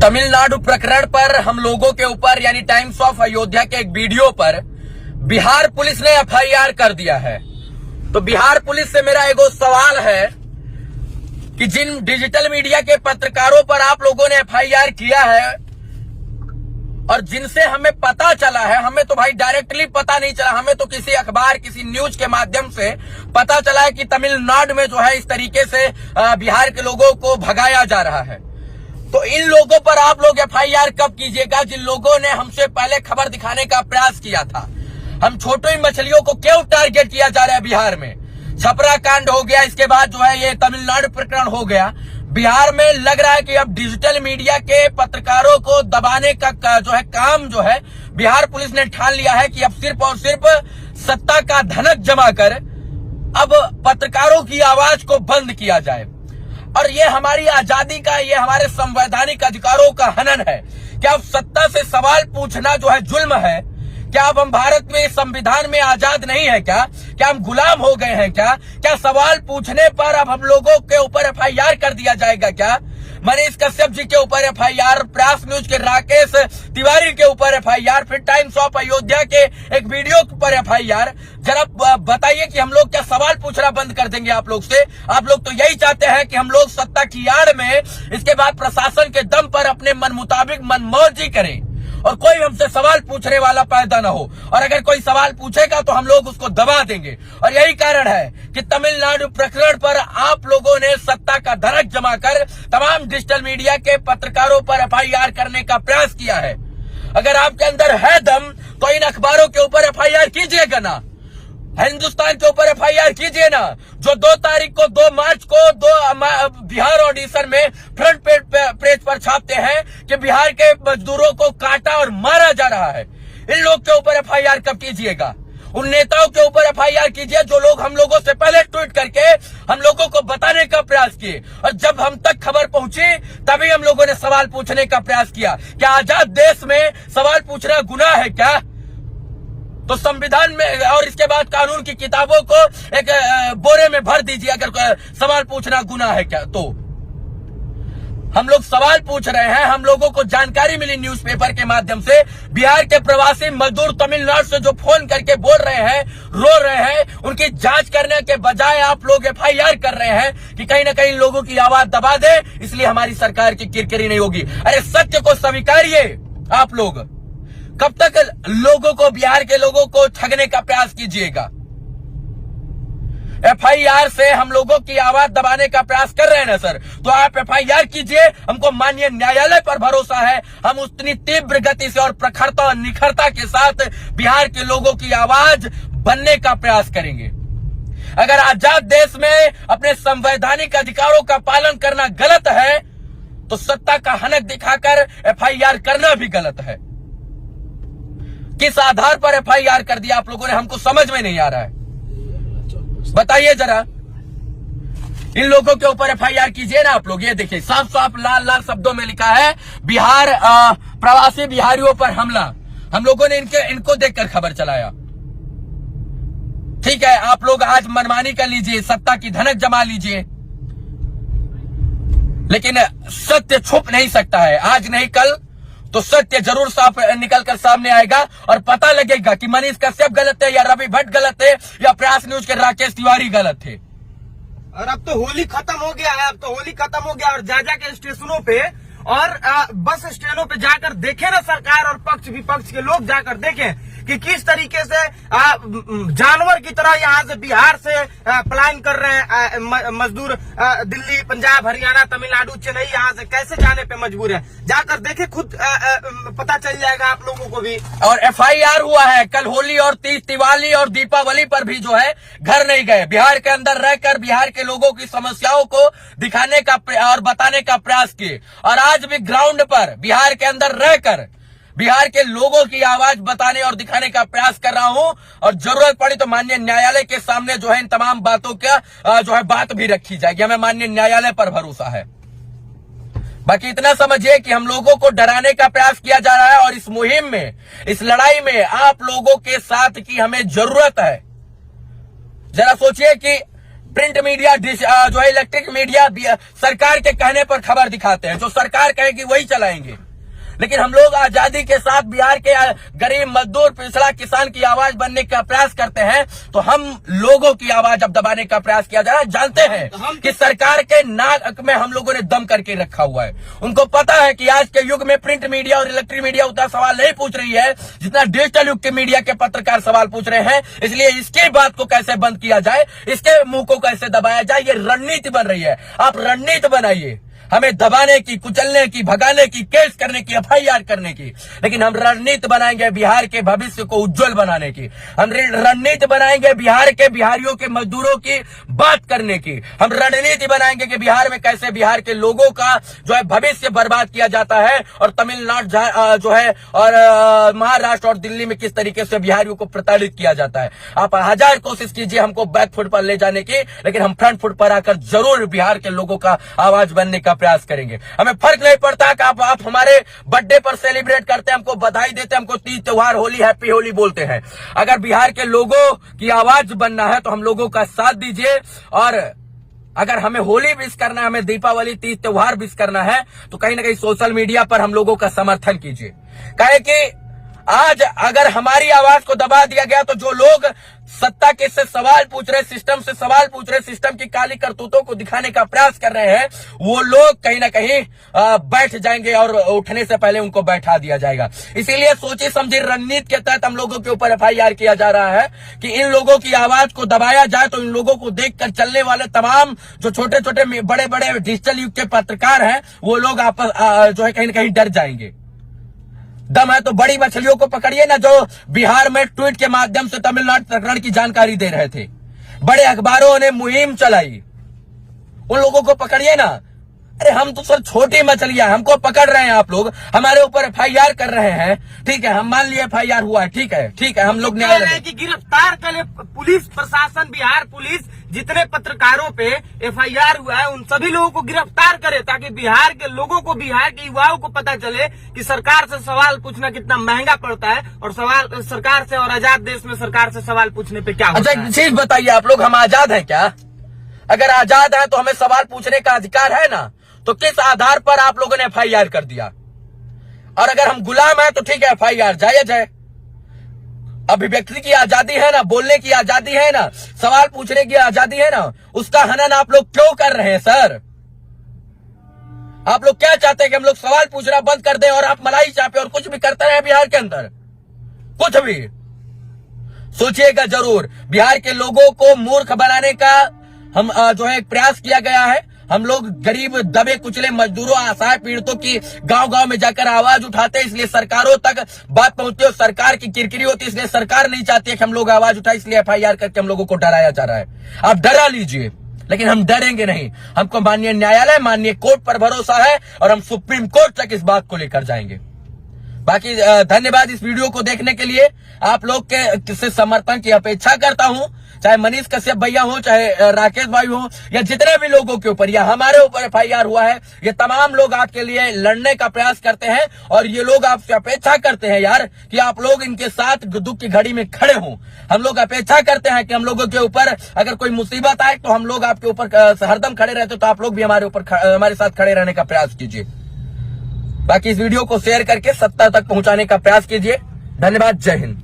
तमिलनाडु प्रकरण पर हम लोगों के ऊपर यानी टाइम्स ऑफ अयोध्या के एक वीडियो पर बिहार पुलिस ने एफआईआर कर दिया है। तो बिहार पुलिस से मेरा एगो सवाल है कि जिन डिजिटल मीडिया के पत्रकारों पर आप लोगों ने एफआईआर किया है और जिनसे हमें पता चला है, हमें तो भाई डायरेक्टली पता नहीं चला, हमें तो किसी अखबार किसी न्यूज के माध्यम से पता चला है कि तमिलनाडु में जो है इस तरीके से बिहार के लोगों को भगाया जा रहा है। तो इन लोगों पर आप लोग एफआईआर कब कीजिएगा जिन लोगों ने हमसे पहले खबर दिखाने का प्रयास किया था? हम छोटी मछलियों को क्यों टारगेट किया जा रहा है बिहार में? छपरा कांड हो गया, इसके बाद जो है ये तमिलनाडु प्रकरण हो गया। बिहार में लग रहा है कि अब डिजिटल मीडिया के पत्रकारों को दबाने का जो है काम जो है बिहार पुलिस ने ठान लिया है कि अब सिर्फ और सिर्फ सत्ता का धनक जमा कर अब पत्रकारों की आवाज को बंद किया जाए। और ये हमारी आजादी का, ये हमारे संवैधानिक अधिकारों का हनन है। क्या अब सत्ता से सवाल पूछना जो है जुल्म है? क्या अब हम भारत में संविधान में आजाद नहीं है क्या? क्या हम गुलाम हो गए हैं क्या? क्या सवाल पूछने पर अब हम लोगों के ऊपर एफआईआर कर दिया जाएगा क्या? मनीष कश्यप जी के ऊपर एफआईआर, प्रयास न्यूज के राकेश तिवारी के ऊपर एफआईआर, फिर टाइम्स ऑफ अयोध्या के एक वीडियो पर एफआईआर। जरा बताइए कि हम लोग क्या सवाल पूछना बंद कर देंगे आप लोग से? आप लोग तो यही चाहते हैं कि हम लोग सत्ता की आड़ में इसके बाद प्रशासन के दम पर अपने मन मुताबिक मनमौजी करें और कोई हमसे सवाल पूछने वाला पैदा ना हो। और अगर कोई सवाल पूछेगा तो हम लोग उसको दबा देंगे। और यही कारण है कि तमिलनाडु प्रकरण पर आप लोगों ने सत्ता का धनक जमा कर तमाम डिजिटल मीडिया के पत्रकारों पर एफआईआर करने का प्रयास किया है। अगर आपके अंदर है दम तो इन अखबारों के ऊपर एफआईआर कीजिएगा ना, हिंदुस्तान के ऊपर एफआईआर कीजिए ना, जो 2 तारीख को 2 मार्च को बिहार ऑडिशन में फ्रंट पेज पर छापते हैं कि बिहार के मजदूरों को काटा और मारा जा रहा है। इन लोग के ऊपर एफआईआर कब कीजिएगा? उन नेताओं के ऊपर एफआईआर कीजिए जो लोग हम लोगों से पहले ट्वीट करके हम लोगों को बताने का प्रयास किए और जब हम तक खबर पहुंची तभी हम लोगों ने सवाल पूछने का प्रयास किया। क्या आजाद देश में सवाल पूछना गुनाह है क्या? तो संविधान में और इसके बाद कानून की किताबों को एक बोरे में भर दीजिए अगर सवाल पूछना गुनाह है क्या। तो हम लोग सवाल पूछ रहे हैं। हम लोगों को जानकारी मिली न्यूज़पेपर के माध्यम से, बिहार के प्रवासी मजदूर तमिलनाडु से जो फोन करके बोल रहे हैं, रो रहे हैं, उनकी जांच करने के बजाय आप लोग एफआईआर कर रहे हैं कि कहीं ना कहीं लोगों की आवाज दबा दे, इसलिए हमारी सरकार की किरकिरी नहीं होगी। अरे सत्य को स्वीकारिए। आप लोग कब तक लोगों को, बिहार के लोगों को ठगने का प्रयास कीजिएगा? एफआईआर से हम लोगों की आवाज दबाने का प्रयास कर रहे हैं ना सर, तो आप एफआईआर कीजिए। हमको माननीय न्यायालय पर भरोसा है। हम उतनी तीव्र गति से और प्रखरता और निखरता के साथ बिहार के लोगों की आवाज बनने का प्रयास करेंगे। अगर आजाद देश में अपने संवैधानिक अधिकारों का पालन करना गलत है तो सत्ता का हनक दिखाकर एफआईआर करना भी गलत है। किस आधार पर एफआईआर कर दिया आप लोगों ने, हमको समझ में नहीं आ रहा है। बताइए जरा, इन लोगों के ऊपर एफआईआर कीजिए ना आप लोग। ये देखिए साफ साफ लाल लाल शब्दों में लिखा है बिहार प्रवासी बिहारियों पर हमला। हम लोगों ने इनको देखकर खबर चलाया। ठीक है, आप लोग आज मनमानी कर लीजिए, सत्ता की धनक जमा लीजिए, लेकिन सत्य छुप नहीं सकता है। आज नहीं कल तो सत्य जरूर साफ निकलकर सामने आएगा और पता लगेगा कि मनीष कश्यप गलत थे या रवि भट्ट गलत थे या प्रयास न्यूज के राकेश तिवारी गलत थे। और अब तो होली खत्म हो गया है। अब तो होली खत्म हो गया और जा के स्टेशनों पे और बस स्टैंडों पे जाकर देखे ना सरकार और पक्ष विपक्ष के लोग जाकर देखें कि किस तरीके से जानवर की तरह यहाँ से बिहार से पलायन कर रहे हैं मजदूर। दिल्ली, पंजाब, हरियाणा, तमिलनाडु, चेन्नई यहाँ से कैसे जाने पे मजबूर है। जाकर देखे, खुद पता चल जाएगा आप लोगों को भी। और एफआईआर हुआ है कल होली और तीज, दिवाली और दीपावली पर भी जो है घर नहीं गए। बिहार के अंदर रहकर बिहार के लोगों की समस्याओं को दिखाने का और बताने का प्रयास किए और आज भी ग्राउंड पर बिहार के अंदर रहकर बिहार के लोगों की आवाज बताने और दिखाने का प्रयास कर रहा हूं। और जरूरत पड़ी तो माननीय न्यायालय के सामने जो है इन तमाम बातों का जो है बात भी रखी जाएगी। हमें माननीय न्यायालय पर भरोसा है। बाकी इतना समझिए कि हम लोगों को डराने का प्रयास किया जा रहा है और इस मुहिम में, इस लड़ाई में आप लोगों के साथ की हमें जरूरत है। जरा सोचिए कि प्रिंट मीडिया, जो है इलेक्ट्रिक मीडिया सरकार के कहने पर खबर दिखाते हैं, जो सरकार कहेगी वही चलाएंगे। लेकिन हम लोग आजादी के साथ बिहार के गरीब मजदूर पिछड़ा किसान की आवाज बनने का प्रयास करते हैं, तो हम लोगों की आवाज अब दबाने का प्रयास किया जा रहा है। जानते हैं कि सरकार के नाक में हम लोगों ने दम करके रखा हुआ है। उनको पता है कि आज के युग में प्रिंट मीडिया और इलेक्ट्रिक मीडिया उतना सवाल नहीं पूछ रही है जितना डिजिटल युग के मीडिया के पत्रकार सवाल पूछ रहे हैं। इसलिए इसके बात को कैसे बंद किया जाए, इसके मुंह को कैसे दबाया जाए, ये रणनीति बन रही है। आप रणनीति बनाइए, हमें दबाने की, कुचलने की, भगाने की, केस करने की, एफआईआर करने की, लेकिन हम रणनीति बनाएंगे बिहार के भविष्य को उज्जवल बनाने की। हम रणनीति बनाएंगे बिहार के बिहारियों के मजदूरों की बात करने की। हम रणनीति बनाएंगे कि बिहार में कैसे बिहार के लोगों का जो है भविष्य बर्बाद किया जाता है, और तमिलनाडु जो है और महाराष्ट्र और दिल्ली में किस तरीके से बिहारियों को प्रताड़ित किया जाता है। आप 1000 कोशिश कीजिए हमको बैक फुट पर ले जाने की, लेकिन हम फ्रंट फुट पर आकर जरूर बिहार के लोगों का आवाज बनने का प्रयास करेंगे। हमें फर्क नहीं पड़ता कि आप हमारे बर्थडे पर सेलिब्रेट करते हैं, हमको बधाई देते हैं, हमको तीज त्योहार, होली, हैप्पी होली बोलते हैं। अगर बिहार के लोगों की आवाज बनना है तो हम लोगों का साथ दीजिए, और अगर हमें होली विश करना है, हमें दीपावली, तीज त्योहार विश करना है, तो कहीं ना कहीं सोशल मीडिया पर हम लोगों का समर्थन कीजिए। काहे कि आज अगर हमारी आवाज को दबा दिया गया तो जो लोग सत्ता के से सवाल पूछ रहे, सिस्टम से सवाल पूछ रहे, सिस्टम की काली करतूतों को दिखाने का प्रयास कर रहे हैं, वो लोग कहीं ना कहीं बैठ जाएंगे और उठने से पहले उनको बैठा दिया जाएगा। इसीलिए सोची समझी रणनीति के तहत हम लोगों के ऊपर एफआईआर किया जा रहा है कि इन लोगों की आवाज को दबाया जाए, तो इन लोगों को देखकर चलने वाले तमाम जो छोटे छोटे बड़े बड़े डिजिटल युग के पत्रकार हैं, वो लोग आपस जो है कहीं ना कहीं डर जाएंगे। दम है तो बड़ी मछलियों को पकड़िए ना, जो बिहार में ट्वीट के माध्यम से तमिलनाडु प्रकरण की जानकारी दे रहे थे। बड़े अखबारों ने मुहिम चलाई, उन लोगों को पकड़िए ना। अरे हम तो सर छोटी मछलियां, हमको पकड़ रहे हैं आप लोग, हमारे ऊपर एफआईआर कर रहे हैं। ठीक है, हम मान लिए एफआईआर हुआ है, ठीक है, हम लोग न्यायालय की गिरफ्तार कर ले पुलिस प्रशासन, बिहार पुलिस जितने पत्रकारों पे एफआईआर हुआ है उन सभी लोगों को गिरफ्तार करे, ताकि बिहार के लोगों को, बिहार के युवाओं को पता चले कि सरकार से सवाल पूछना कितना महंगा पड़ता है, और सवाल सरकार से और आजाद देश में सरकार से सवाल पूछने पे क्या होता है। अच्छा एक चीज बताइए, आप लोग हम आजाद हैं क्या? अगर आजाद है तो हमें सवाल पूछने का अधिकार है ना, तो किस आधार पर आप लोगों ने एफआईआर कर दिया? और अगर हम गुलाम हैं तो ठीक है, एफआईआर जायज है। अभिव्यक्ति की आजादी है ना, बोलने की आजादी है ना, सवाल पूछने की आजादी है ना, उसका हनन आप लोग क्यों कर रहे हैं सर? आप लोग क्या चाहते हैं कि हम लोग सवाल पूछना बंद कर दें और आप मलाई चापे और कुछ भी करते रहे बिहार के अंदर? कुछ भी सोचिएगा जरूर। बिहार के लोगों को मूर्ख बनाने का हम जो है प्रयास किया गया है। हम लोग गरीब दबे कुचले मजदूरों, असहाय पीड़ितों की गांव गांव में जाकर आवाज उठाते हैं, इसलिए सरकारों तक बात पहुंचती है। सरकार की किरकिरी होती है, इसलिए सरकार नहीं चाहती है कि हम लोग आवाज उठाए, इसलिए एफआईआर करके हम लोगों को डराया जा रहा है। आप डरा लीजिए, लेकिन हम डरेंगे नहीं। हमको माननीय न्यायालय, माननीय कोर्ट पर भरोसा है, और हम सुप्रीम कोर्ट तक इस बात को लेकर जाएंगे। बाकी धन्यवाद इस वीडियो को देखने के लिए। आप लोग के से समर्थन की अपेक्षा करता हूं, चाहे मनीष कश्यप भैया हो, चाहे राकेश भाई हो, या जितने भी लोगों के ऊपर या हमारे ऊपर एफआईआर हुआ है, ये तमाम लोग आपके लिए लड़ने का प्रयास करते हैं, और ये लोग आपसे अपेक्षा करते हैं यार कि आप लोग इनके साथ दुख की घड़ी में खड़े हों। हम लोग अपेक्षा करते हैं कि हम लोगों के ऊपर अगर कोई मुसीबत आए तो हम लोग आपके ऊपर हरदम खड़े रहते, तो आप लोग भी हमारे साथ खड़े रहने का प्रयास कीजिए। बाकी इस वीडियो को शेयर करके सत्ता तक पहुंचाने का प्रयास कीजिए। धन्यवाद, जय हिंद।